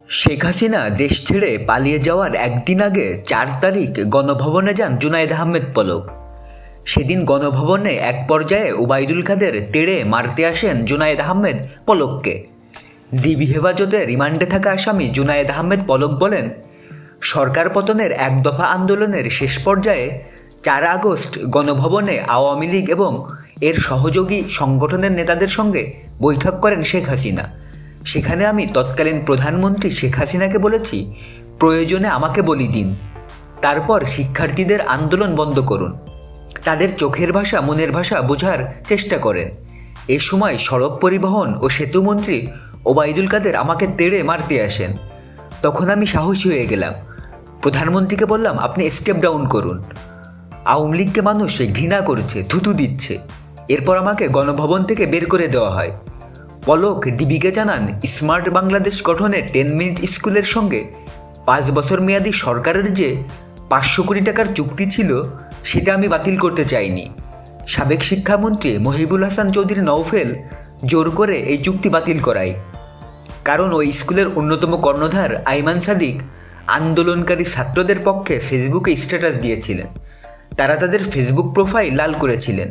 শেখ হাসিনা দেশ ছেড়ে পালিয়ে যাওয়ার একদিন আগে ৪ তারিখ গণভবনে যান জুনায়েদ আহমেদ পলক। সেদিন গণভবনে এক পর্যায়ে ওবায়দুল কাদের তেড়ে মারতে আসেন জুনায়েদ আহমেদ পলককে। ডিবি হেফাজতে রিমান্ডে থাকা আসামি জুনায়েদ আহমেদ পলক বলেন, সরকার পতনের এক দফা আন্দোলনের শেষ পর্যায়ে ৪ আগস্ট গণভবনে আওয়ামী লীগ এবং এর সহযোগী সংগঠনের নেতাদের সঙ্গে বৈঠক করেন শেখ হাসিনা। সেখানে আমি তৎকালীন প্রধানমন্ত্রী শেখ হাসিনাকে বলেছি, প্রয়োজনে আমাকে বলি দিন, তারপর শিক্ষার্থীদের আন্দোলন বন্ধ করুন, তাদের চোখের ভাষা মনের ভাষা বোঝার চেষ্টা করেন। এ সময় সড়ক পরিবহন ও সেতুমন্ত্রী ওবায়দুল কাদের আমাকে তেড়ে মারতে আসেন। তখন আমি সাহসী হয়ে গেলাম, প্রধানমন্ত্রীকে বললাম, আপনি স্টেপ ডাউন করুন, আওয়ামী লীগকে মানুষ ঘৃণা করছে, থুতু দিচ্ছে। এরপর আমাকে গণভবন থেকে বের করে দেওয়া হয়। পলক ডিবিকে জানান, স্মার্ট বাংলাদেশ গঠনের 10 মিনিট স্কুলের সঙ্গে 5 বছর মেয়াদী সরকারের যে 500 কোটি টাকার চুক্তি ছিল সেটা আমি বাতিল করতে চাইনি। সাবেক শিক্ষামন্ত্রী মহিবুল হাসান চৌধুরী নওফেল জোর করে এই চুক্তি বাতিল করায়। কারণ ওই স্কুলের অন্যতম কর্ণধার আইমান সাদিক আন্দোলনকারী ছাত্রদের পক্ষে ফেসবুকে স্ট্যাটাস দিয়েছিলেন। তারা তাদের ফেসবুক প্রোফাইল লাল করেছিলেন।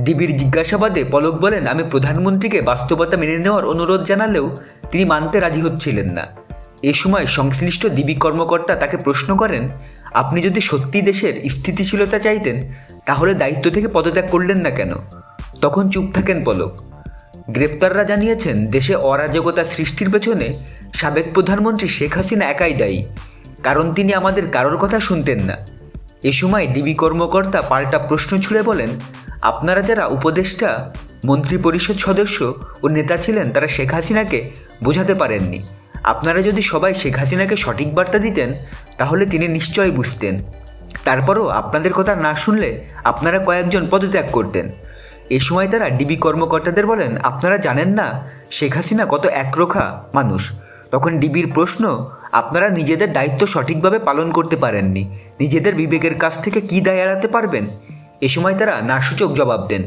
ডিবির জিজ্ঞাসাবাদে পলক বলেন, আমি প্রধানমন্ত্রীকে বাস্তবতা মেনে নেওয়ার অনুরোধ জানালেও তিনি মানতে রাজি হচ্ছিলেন না। এ সময় সংশ্লিষ্ট ডিবি কর্মকর্তা তাকে প্রশ্ন করেন, আপনি যদি সত্যি দেশের স্থিতিশীলতা চাইতেন তাহলে দায়িত্ব থেকে পদত্যাগ করলেন না কেন? তখন চুপ থাকেন পলক। গ্রেপ্তাররা জানিয়েছেন, দেশে অরাজকতা সৃষ্টির পেছনে সাবেক প্রধানমন্ত্রী শেখ হাসিনা একাই দায়ী, কারণ তিনি আমাদের কারোর কথা শুনতেন না। এ সময় ডিবি কর্মকর্তা পাল্টা প্রশ্ন ছুড়ে বলেন, আপনারা যারা উপদেষ্টা, মন্ত্রী পরিষদ সদস্য ও নেতা ছিলেন তারা শেখ হাসিনাকে বোঝাতে পারেননি। আপনারা যদি সবাই শেখ হাসিনাকে সঠিক বার্তা দিতেন তাহলে তিনি নিশ্চয়ই বুঝতেন। তারপরও আপনাদের কথা না শুনলে আপনারা কয়েকজন পদত্যাগ করতেন। এ সময় তারা ডিবি কর্মকর্তাদের বলেন, আপনারা জানেন না শেখ হাসিনা কত একরোখা মানুষ। তখন ডিবির প্রশ্ন, আপনারা নিজেদের দায়িত্ব সঠিকভাবে পালন করতে পারেননি, নিজেদের বিবেকের কাছ থেকে কী দায় এড়াতে পারবেন? এ সময় তারা নাসূচক জবাব দেন।